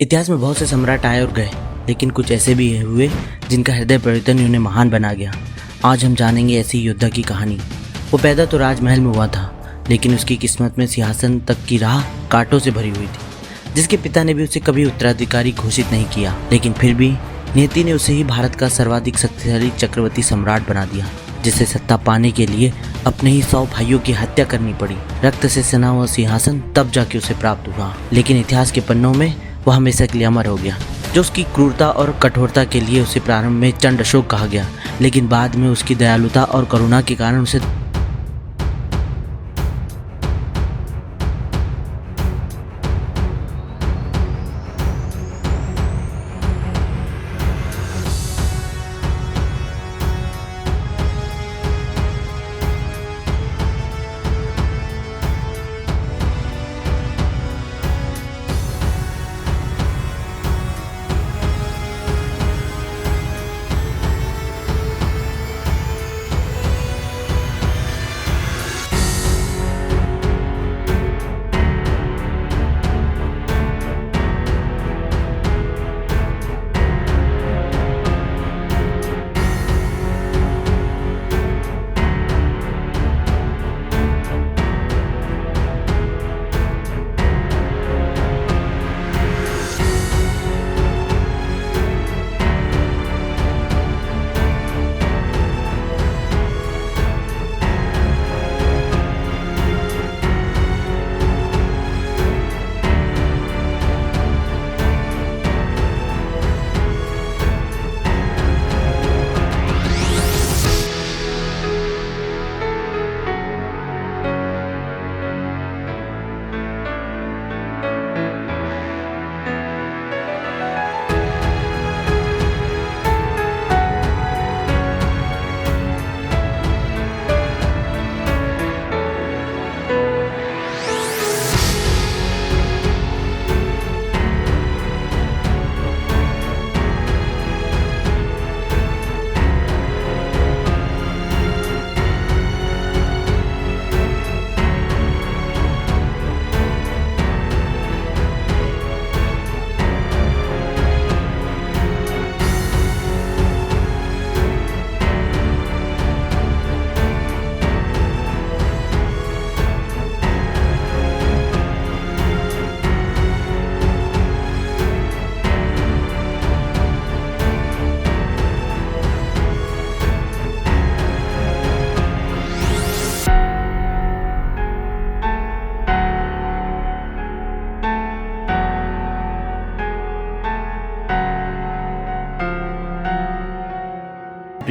इतिहास में बहुत से सम्राट आए और गए, लेकिन कुछ ऐसे भी हुए जिनका हृदय परिवर्तन उन्हें महान बना गया। आज हम जानेंगे ऐसी योद्धा की कहानी। वो पैदा तो राजमहल में हुआ था, लेकिन उसकी किस्मत में सिंहासन तक की राह कांटों से भरी हुई थी। जिसके पिता ने भी उसे कभी उत्तराधिकारी घोषित नहीं किया, लेकिन फिर भी नियति ने उसे ही भारत का सर्वाधिक शक्तिशाली चक्रवर्ती सम्राट बना दिया, जिसे सत्ता पाने के लिए अपने ही 100 भाइयों की हत्या करनी पड़ी। रक्त से सना हुआ सिंहासन तब जाके उसे प्राप्त हुआ, लेकिन इतिहास के पन्नों में वह हमेशा के लिए अमर हो गया। जो उसकी क्रूरता और कठोरता के लिए उसे प्रारंभ में चंड अशोक कहा गया, लेकिन बाद में उसकी दयालुता और करुणा के कारण उसे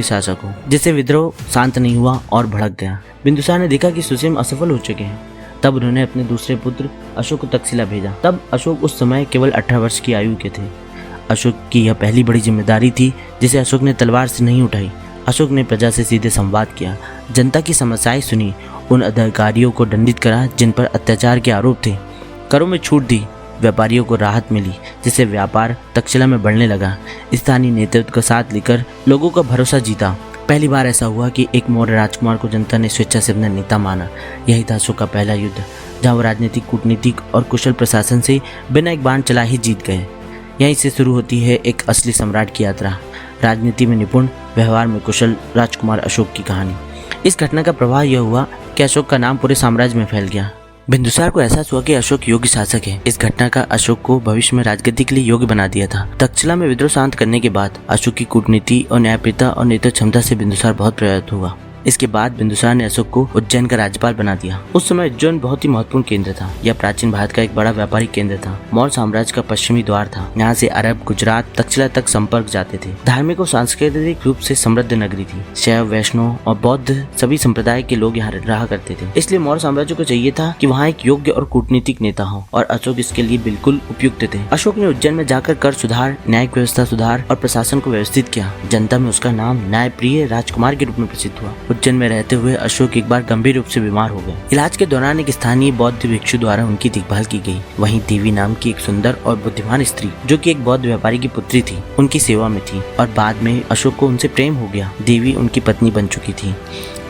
शासक हो, जिससे विद्रोह शांत नहीं हुआ और भड़क गया। बिंदुसार ने देखा कि सुसीम असफल हो चुके हैं। तब उन्होंने अपने दूसरे पुत्र अशोक को तक्षशिला भेजा। तब अशोक उस समय केवल 18 वर्ष की आयु के थे। अशोक की यह पहली बड़ी जिम्मेदारी थी, जिसे अशोक ने तलवार से नहीं उठाई। अशोक ने प्रजा से सीधे संवाद किया, जनता की समस्याएं सुनी, उन अधिकारियों को दंडित करा जिन पर अत्याचार के आरोप थे, करों में छूट दी, व्यापारियों को राहत मिली, जिससे व्यापार तक्षशिला में बढ़ने लगा। स्थानीय नेतृत्व का साथ लेकर लोगों का भरोसा जीता। पहली बार ऐसा हुआ कि एक मौर्य राजकुमार को जनता ने स्वेच्छा से अपना नेता माना। यही था अशोक का पहला युद्ध, जहां वो राजनीतिक, कूटनीतिक और कुशल प्रशासन से बिना एक बाण चला ही जीत गए। यहीं से शुरू होती है एक असली सम्राट की यात्रा, राजनीति में निपुण, व्यवहार में कुशल राजकुमार अशोक की कहानी। इस घटना का प्रभाव यह हुआ कि अशोक का नाम पूरे साम्राज्य में फैल गया। बिंदुसार को एहसास हुआ कि अशोक योग्य शासक है। इस घटना का अशोक को भविष्य में राजगद्दी के लिए योग्य बना दिया था। तक्षशिला में विद्रोह शांत करने के बाद अशोक की कूटनीति और न्यायप्रियता और नेतृत्व क्षमता से बिंदुसार बहुत प्रभावित हुआ। इसके बाद बिंदुसार ने अशोक को उज्जैन का राज्यपाल बना दिया। उस समय उज्जैन बहुत ही महत्वपूर्ण केंद्र था। यह प्राचीन भारत का एक बड़ा व्यापारिक केंद्र था। मौर्य साम्राज्य का पश्चिमी द्वार था। यहाँ से अरब, गुजरात, तक्षशिला तक संपर्क जाते थे। धार्मिक और सांस्कृतिक रूप से समृद्ध नगरी थी। शैव, वैष्णव और बौद्ध सभी संप्रदाय के लोग यहाँ रहा करते थे। इसलिए मौर्य साम्राज्य को चाहिए था कि वहाँ एक योग्य और कूटनीतिक नेता हो, और अशोक इसके लिए बिल्कुल उपयुक्त थे। अशोक ने उज्जैन में जाकर कर सुधार, न्यायिक व्यवस्था सुधार और प्रशासन को व्यवस्थित किया। जनता में उसका नाम न्यायप्रिय राजकुमार के रूप में प्रसिद्ध हुआ। उज्जैन में रहते हुए अशोक एक बार गंभीर रूप से बीमार हो गए। इलाज के दौरान एक स्थानीय बौद्ध भिक्षु द्वारा उनकी देखभाल की गई। वहीं देवी नाम की एक सुंदर और बुद्धिमान स्त्री, जो कि एक बौद्ध व्यापारी की पुत्री थी, उनकी सेवा में थी, और बाद में अशोक को उनसे प्रेम हो गया। देवी उनकी पत्नी बन चुकी थी।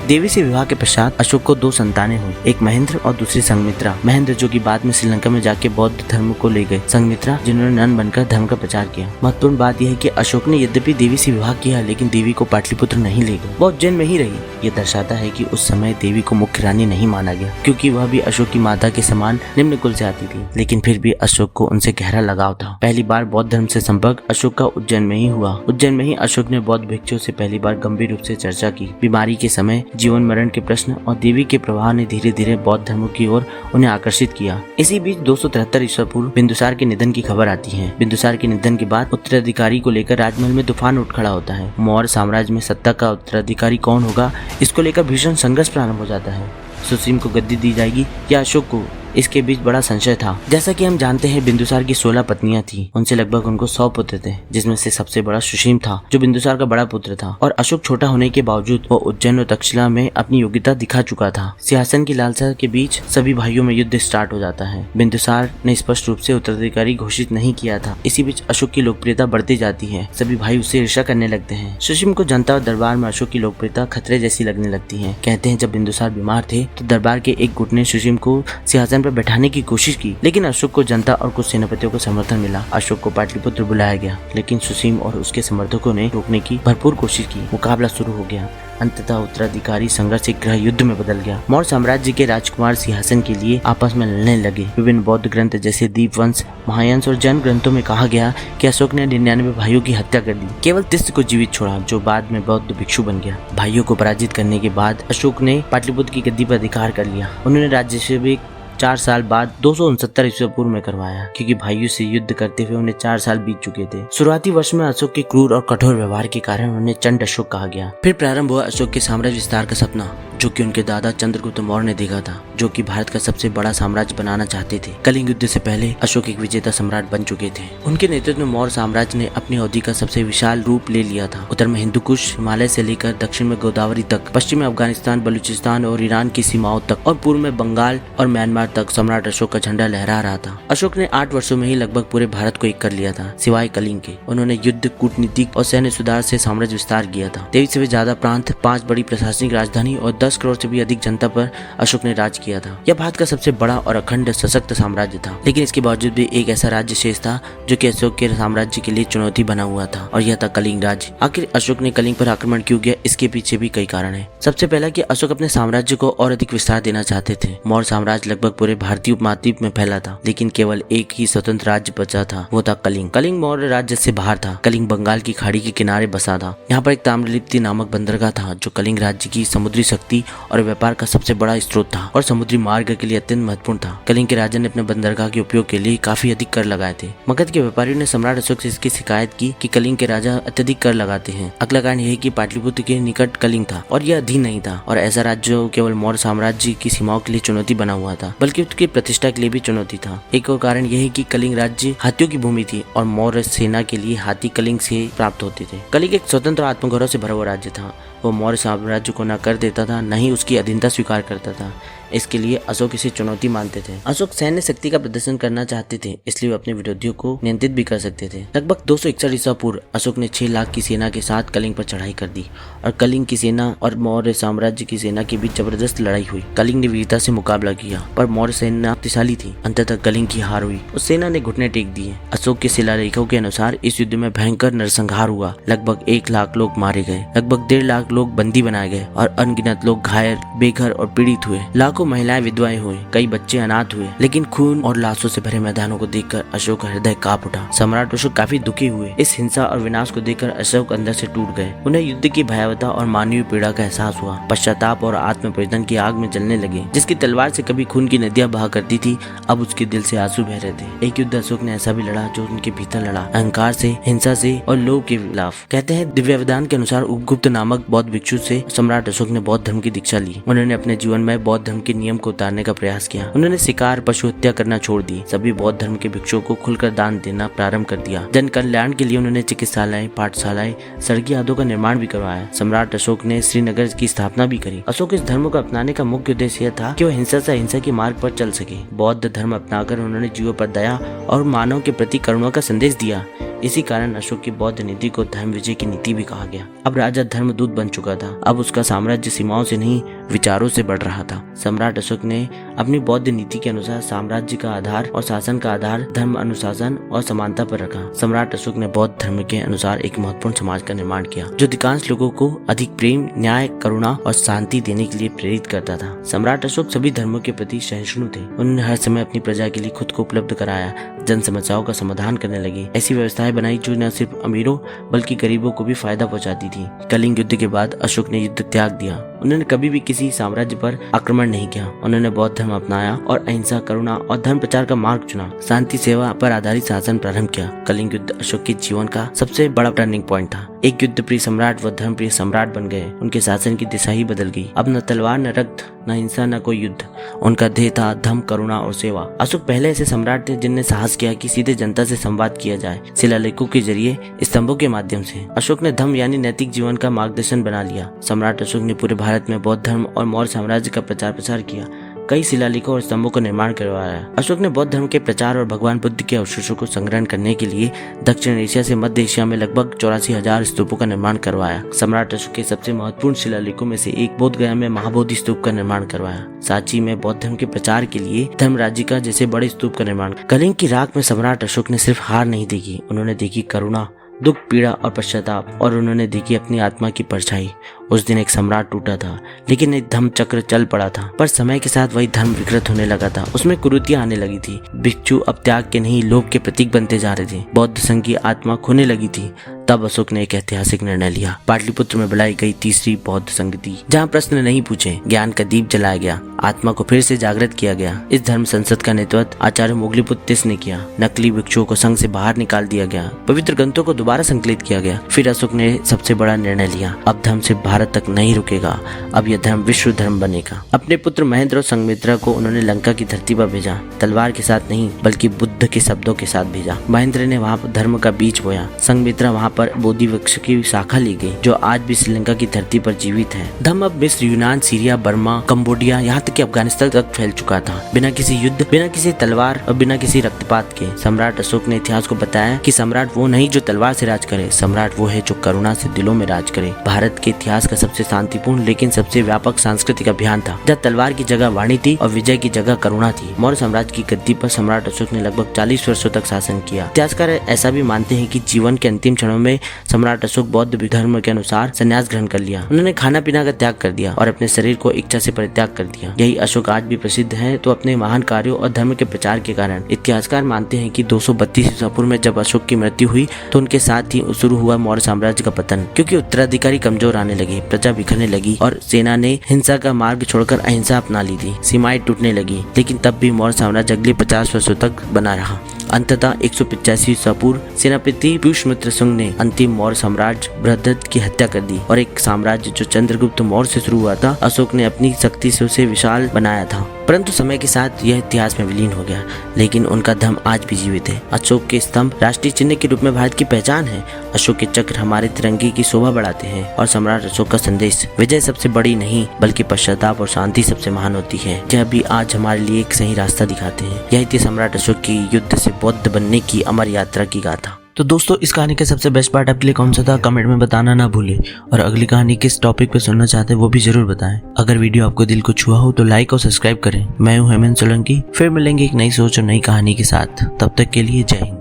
देवी से विवाह के पश्चात अशोक को 2 संतानें हुई, एक महेंद्र और दूसरी संघमित्रा। महेंद्र जो कि बाद में श्रीलंका में जाके बौद्ध धर्म को ले गए, संघमित्रा जिन्होंने नन बनकर धर्म का प्रचार किया। महत्वपूर्ण बात यह है कि अशोक ने यद्यपि देवी से विवाह किया लेकिन देवी को पाटलिपुत्र नहीं ले गए, वो उज्जैन में ही रही। ये दर्शाता है कि उस समय देवी को मुख्य रानी नहीं माना गया क्योंकि वह भी अशोक की माता के समान निम्न कुल से आती थी, लेकिन फिर भी अशोक को उनसे गहरा लगाव था। पहली बार बौद्ध धर्म से संपर्क अशोक का उज्जैन में ही हुआ। उज्जैन में ही अशोक ने बौद्ध भिक्षुओं से पहली बार गंभीर रूप से चर्चा की। बीमारी के समय जीवन मरण के प्रश्न और देवी के प्रवाह ने धीरे धीरे बौद्ध धर्म की ओर उन्हें आकर्षित किया। इसी बीच 273 ईस्वी पूर्व बिंदुसार के निधन की खबर आती है। बिंदुसार के निधन के बाद उत्तराधिकारी को लेकर राजमहल में तूफान उठ खड़ा होता है। मौर्य साम्राज्य में सत्ता का उत्तराधिकारी कौन होगा, इसको लेकर भीषण संघर्ष प्रारंभ हो जाता है। सुसीम को गद्दी दी जाएगी या अशोक को, इसके बीच बड़ा संशय था। जैसा कि हम जानते हैं बिंदुसार की 16 पत्नियां थी, उनसे लगभग उनको 100 पुत्र थे, जिसमें से सबसे बड़ा सुसीम था जो बिंदुसार का बड़ा पुत्र था। और अशोक छोटा होने के बावजूद वो उज्जैन और तक्षशिला में अपनी योग्यता दिखा चुका था। सिंहासन की लालसा के बीच सभी भाइयों में युद्ध स्टार्ट हो जाता है। बिंदुसार ने स्पष्ट रूप से उत्तराधिकारी घोषित नहीं किया था। इसी बीच अशोक की लोकप्रियता बढ़ती जाती है, सभी भाई उससे ईर्ष्या करने लगते हैं। सुसीम को जनता और दरबार में अशोक की लोकप्रियता खतरे जैसी लगने लगती है। कहते हैं जब बिंदुसार बीमार थे तो दरबार के एक गुट ने सुसीम को सिंहासन पर बैठाने की कोशिश की, लेकिन अशोक को जनता और कुछ सेनापतियों को समर्थन मिला। अशोक को पाटलिपुत्र बुलाया गया, लेकिन सुसीम और उसके समर्थकों ने रोकने की भरपूर कोशिश की। मुकाबला शुरू हो गया। अंततः उत्तराधिकारी संघर्ष एक गृह युद्ध में बदल गया। मौर्य साम्राज्य के राजकुमार सिंहासन के लिए आपस में लड़ने लगे। विभिन्न बौद्ध ग्रंथ जैसे दीपवंश, महायान और जैन ग्रंथों में कहा गया कि अशोक ने 99 भाइयों की हत्या कर दी, केवल तिस्त को जीवित छोड़ा जो बाद में बौद्ध भिक्षु बन गया। भाइयों को पराजित करने के बाद अशोक ने पाटलिपुत्र की गद्दी पर अधिकार कर लिया। उन्होंने राज्याभिषेक 4 साल बाद 269 ईस्वी पूर्व में करवाया, क्योंकि भाइयों से युद्ध करते हुए उन्हें 4 साल बीत चुके थे। शुरुआती वर्ष में अशोक के क्रूर और कठोर व्यवहार के कारण उन्हें चंड अशोक कहा गया। फिर प्रारंभ हुआ अशोक के साम्राज्य विस्तार का सपना, जो कि उनके दादा चंद्रगुप्त मौर्य ने देखा था, जो कि भारत का सबसे बड़ा साम्राज्य बनाना चाहते थे। कलिंग युद्ध से पहले अशोक एक विजेता सम्राट बन चुके थे। उनके नेतृत्व में मौर्य साम्राज्य ने अपनी अवधि का सबसे विशाल रूप ले लिया था। उत्तर में हिंदू कुश, हिमालय से लेकर दक्षिण में गोदावरी तक, पश्चिम में अफगानिस्तान, बलूचिस्तान और ईरान की सीमाओं तक, और पूर्व में बंगाल और म्यांमार तक सम्राट अशोक का झंडा लहरा रहा था। अशोक ने 8 वर्षों में ही लगभग पूरे भारत को एक कर लिया था, सिवाय कलिंग के। उन्होंने युद्ध, कूटनीतिक और सैन्य सुधार से साम्राज्य विस्तार किया था। 23 से भी ज्यादा प्रांत, 5 बड़ी प्रशासनिक राजधानी और 10 करोड़ से भी अधिक जनता पर अशोक ने राज किया था। यह भारत का सबसे बड़ा और अखंड सशक्त साम्राज्य था, लेकिन इसके बावजूद भी एक ऐसा राज्य शेष था जो कि अशोक के साम्राज्य के लिए चुनौती बना हुआ था, और यह था कलिंग राज्य। आखिर अशोक ने कलिंग पर आक्रमण क्यों किया, इसके पीछे भी कई कारण है। सबसे पहला कि अशोक अपने साम्राज्य को और अधिक विस्तार देना चाहते थे। मौर्य साम्राज्य लगभग पूरे भारतीय उपमहाद्वीप में फैला था, लेकिन केवल एक ही स्वतंत्र राज्य बचा था, वो था कलिंग। कलिंग मौर्य राज्य से बाहर था। कलिंग बंगाल की खाड़ी के किनारे बसा था। यहाँ पर एक ताम्रलिप्ति नामक बंदरगाह था, जो कलिंग राज्य की समुद्री शक्ति और व्यापार का सबसे बड़ा स्रोत था और समुद्री मार्ग के लिए अत्यंत महत्वपूर्ण था। कलिंग के राजा ने अपने बंदरगाह के उपयोग के लिए काफी अधिक कर लगाए थे। मगध के व्यापारियों ने सम्राट अशोक से इसकी शिकायत की कि कलिंग के राजा अत्यधिक कर लगाते हैं। अगला कारण यह कि पाटलिपुत्र के निकट कलिंग था और यह अधीन नहीं था, और ऐसा राज्य जो केवल मौर्य साम्राज्य की सीमाओं के लिए चुनौती बना हुआ था, बल्कि उसकी प्रतिष्ठा के लिए भी चुनौती था। एक और कारण यह है कि कलिंग राज्य हाथियों की भूमि थी और मौर्य सेना के लिए हाथी कलिंग से प्राप्त होते थे। कलिंग एक स्वतंत्र आत्मगौरव से भरा हुआ राज्य था। वो मौर्य साम्राज्य को न कर देता था, न ही उसकी अधीनता स्वीकार करता था। इसके लिए अशोक इसे चुनौती मानते थे। अशोक सैन्य शक्ति का प्रदर्शन करना चाहते थे, इसलिए वे अपने विरोधियों को नियंत्रित भी कर सकते थे। लगभग 261 ईसा पूर्व अशोक ने 6 लाख की सेना के साथ कलिंग पर चढ़ाई कर दी और कलिंग की सेना और मौर्य साम्राज्य की सेना के बीच जबरदस्त लड़ाई हुई। कलिंग ने वीरता से मुकाबला किया, पर मौर्य सेना शक्तिशाली थी। अंततः कलिंग की हार हुई। उस सेना ने घुटने टेक दिए। अशोक के शिलालेखों के अनुसार इस युद्ध में भयंकर नरसंहार हुआ। लगभग 1 लाख लोग मारे गए, लगभग 1.5 लाख लोग बंदी बनाए गए और अनगिनत लोग घायल, बेघर और पीड़ित हुए। लाखों महिलाएं विधवाएं हुए, कई बच्चे अनाथ हुए। लेकिन खून और लाशों से भरे मैदानों को देखकर अशोक का हृदय कांप उठा। सम्राट अशोक काफी दुखी हुए। इस हिंसा और विनाश को देखकर अशोक अंदर से टूट गए। उन्हें युद्ध की भयावहता और मानवीय पीड़ा का एहसास हुआ। पश्चाताप और आत्मप्रतिदान की आग में जलने लगे। जिसकी तलवार से कभी खून की नदियां बहा करती थी, अब उसके दिल से आंसू बह रहे थे। एक युद्ध अशोक ने ऐसा भी लड़ा जो उनके भीतर लड़ा, अहंकार से, हिंसा से और लोभ के खिलाफ। कहते हैं दिव्यावधान के अनुसार उपगुप्त नामक बौद्ध भिक्षु से सम्राट अशोक ने बौद्ध धर्म की दीक्षा ली। उन्होंने अपने जीवन में बौद्ध धर्म के नियम को उतारने का प्रयास किया। उन्होंने शिकार, पशु हत्या करना छोड़ दी। सभी बौद्ध धर्म के भिक्षुओं को खुलकर दान देना प्रारंभ कर दिया। जन कल्याण के लिए उन्होंने चिकित्सालय, पाठशालाएं, सड़की आदि का निर्माण भी करवाया। सम्राट अशोक ने श्रीनगर की स्थापना भी करी। अशोक इस धर्म को अपनाने का मुख्य उद्देश्य यह था कि वह हिंसा से अहिंसा के मार्ग पर चल सके। बौद्ध धर्म अपनाकर उन्होंने जीवों पर दया और मानव के प्रति करुणा का संदेश दिया। इसी कारण अशोक की बौद्ध नीति को धर्म विजय की नीति भी कहा गया। अब राजा धर्मदूत बन चुका था। अब उसका साम्राज्य सीमाओं से नहीं, विचारों से बढ़ रहा था। सम्राट अशोक ने अपनी बौद्ध नीति के अनुसार साम्राज्य का आधार और शासन का आधार धर्म, अनुशासन और समानता पर रखा। सम्राट अशोक ने बौद्ध धर्म के अनुसार एक महत्वपूर्ण समाज का निर्माण किया, जो अधिकांश लोगों को अधिक प्रेम, न्याय, करुणा और शांति देने के लिए प्रेरित करता था। सम्राट अशोक सभी धर्मों के प्रति सहिष्णु थे। उन्होंने हर समय अपनी प्रजा के लिए खुद को उपलब्ध कराया, जन समस्याओं का समाधान करने लगे। ऐसी व्यवस्थाएं बनाई जो न सिर्फ अमीरों बल्कि गरीबों को भी फायदा पहुंचाती थी। कलिंग युद्ध के बाद अशोक ने युद्ध त्याग दिया। उन्होंने कभी भी किसी साम्राज्य पर आक्रमण नहीं किया। उन्होंने बौद्ध धर्म अपनाया और अहिंसा, करुणा और धर्म प्रचार का मार्ग चुना। शांति, सेवा पर आधारित शासन प्रारंभ किया। कलिंग युद्ध अशोक के जीवन का सबसे बड़ा टर्निंग पॉइंट था। एक युद्ध प्रिय सम्राट व धर्म प्रिय सम्राट बन गए। उनके शासन की दिशा ही बदल गई। अब न तलवार, न रक्त, न हिंसा, न कोई युद्ध। उनका ध्येय था धर्म, करुणा और सेवा। अशोक पहले ऐसे सम्राट थे जिनने साहस किया कि सीधे जनता से संवाद किया जाए, शिलालेखों के जरिए, स्तंभों के माध्यम से। अशोक ने धम्म यानी नैतिक जीवन का मार्गदर्शन बना लिया। सम्राट अशोक ने पूरे भारत में बौद्ध धर्म और मौर्य साम्राज्य का प्रचार प्रसार किया। कई शिलालेखों और स्तंभों का निर्माण करवाया। अशोक ने बौद्ध धर्म के प्रचार और भगवान बुद्ध के अवशेषों को संग्रहण करने के लिए दक्षिण एशिया से मध्य एशिया में लगभग 84,000 स्तूपों का निर्माण करवाया। सम्राट अशोक के सबसे महत्वपूर्ण शिलालेखों में से एक बोध गया में महाबोधि स्तूप का निर्माण करवाया। सांची में बौद्ध धर्म के प्रचार के लिए धर्मराजिका जैसे बड़े स्तूप का निर्माण। कलिंग की राख में सम्राट अशोक ने सिर्फ हार नहीं देखी, उन्होंने देखी करुणा, दुख, पीड़ा और पश्चाताप, और उन्होंने देखी अपनी आत्मा की परछाई। उस दिन एक सम्राट टूटा था, लेकिन एक धर्म चक्र चल पड़ा था। पर समय के साथ वही धर्म विकृत होने लगा था। उसमें कुरीतियां आने लगी थी। भिक्षु अब त्याग के नहीं, लोभ के प्रतीक बनते जा रहे थे। बौद्ध संघ की आत्मा खोने लगी थी। तब अशोक ने एक ऐतिहासिक निर्णय लिया। पाटलिपुत्र में बुलाई गई तीसरी बौद्ध संगति, जहाँ प्रश्न नहीं पूछे, ज्ञान का दीप जलाया गया, आत्मा को फिर से जागृत किया गया। इस धर्म संसद का नेतृत्व आचार्य मोगलीपुत्र तिस ने किया। नकली भिक्षुओं को संघ से बाहर निकाल दिया गया। पवित्र ग्रंथों को दोबारा संकलित किया गया। फिर अशोक ने सबसे बड़ा निर्णय लिया। अब धर्म सिर्फ भारत तक नहीं रुकेगा, अब यह धर्म विश्व धर्म बनेगा। अपने पुत्र महेंद्र और संघमित्रा को उन्होंने लंका की धरती पर भेजा। तलवार के साथ नहीं, बल्कि बुद्ध के शब्दों के साथ भेजा। महेंद्र ने वहाँ पर धर्म का बीज बोया। संघमित्रा वहाँ पर बोधि वृक्ष की शाखा ली गई, जो आज भी श्रीलंका की धरती पर जीवित है। धर्म अब मिस्र, यूनान, सीरिया, बर्मा, कंबोडिया, यहाँ तक कि अफगानिस्तान तक फैल चुका था, बिना किसी युद्ध, बिना किसी तलवार और बिना किसी रक्तपात के। सम्राट अशोक ने इतिहास को बताया कि सम्राट वो नहीं जो तलवार से राज करे, सम्राट वो है जो करुणा से दिलों में राज करे। भारत के इतिहास का सबसे शांतिपूर्ण लेकिन सबसे व्यापक सांस्कृतिक अभियान था, जहाँ तलवार की जगह वाणी थी और विजय की जगह करुणा थी। मौर्य साम्राज्य की गद्दी पर सम्राट अशोक ने लगभग 40 वर्षों तक शासन किया। इतिहासकार ऐसा भी मानते हैं कि जीवन के अंतिम क्षणों में सम्राट अशोक बौद्ध धर्म के अनुसार संन्यास ग्रहण कर लिया। उन्होंने खाना पीना का त्याग कर दिया और अपने शरीर को इच्छा से परित्याग कर दिया। यही अशोक आज भी प्रसिद्ध है तो अपने महान कार्यों और धर्म के प्रचार के कारण। इतिहासकार मानते हैं कि 232 ईसा पूर्व में जब अशोक की मृत्यु हुई तो उनके साथ ही शुरू हुआ मौर्य साम्राज्य का पतन, क्योंकि उत्तराधिकारी कमजोर आने लगे, प्रजा बिखरने लगी और सेना ने हिंसा का मार्ग छोड़कर अहिंसा अपना ली थी। सीमाएं टूटने लगी, लेकिन तब भी मौर्य साम्राज्य अगले 50 वर्षों तक बना रहा। अंततः 185 ईसा पूर्व सेनापति पुष्यमित्र शुंग ने अंतिम मौर्य साम्राज्य बृहद्रथ की हत्या कर दी और एक साम्राज्य जो चंद्रगुप्त मौर्य से शुरू हुआ था, अशोक ने अपनी शक्ति से उसे विशाल बनाया था। परंतु समय के साथ यह इतिहास में विलीन हो गया, लेकिन उनका धर्म आज भी जीवित है। अशोक के स्तंभ राष्ट्रीय चिन्ह के रूप में भारत की पहचान है। अशोक के चक्र हमारे तिरंगे की शोभा बढ़ाते हैं और सम्राट अशोक का संदेश, विजय सबसे बड़ी नहीं बल्कि पश्चाताप और शांति सबसे महान होती है, यह भी आज हमारे लिए एक सही रास्ता दिखाते हैं। यही थी सम्राट अशोक की युद्ध से बौद्ध बनने की अमर यात्रा की गाथा। तो दोस्तों, इस कहानी का सबसे बेस्ट पार्ट आपके लिए कौन सा था, कमेंट में बताना ना भूलें। और अगली कहानी किस टॉपिक पे सुनना चाहते हैं वो भी जरूर बताएं। अगर वीडियो आपको दिल को छुआ हो तो लाइक और सब्सक्राइब करें। मैं हूं हेमंत सोलंकी, फिर मिलेंगे एक नई सोच और नई कहानी के साथ। तब तक के लिए जय हिंद।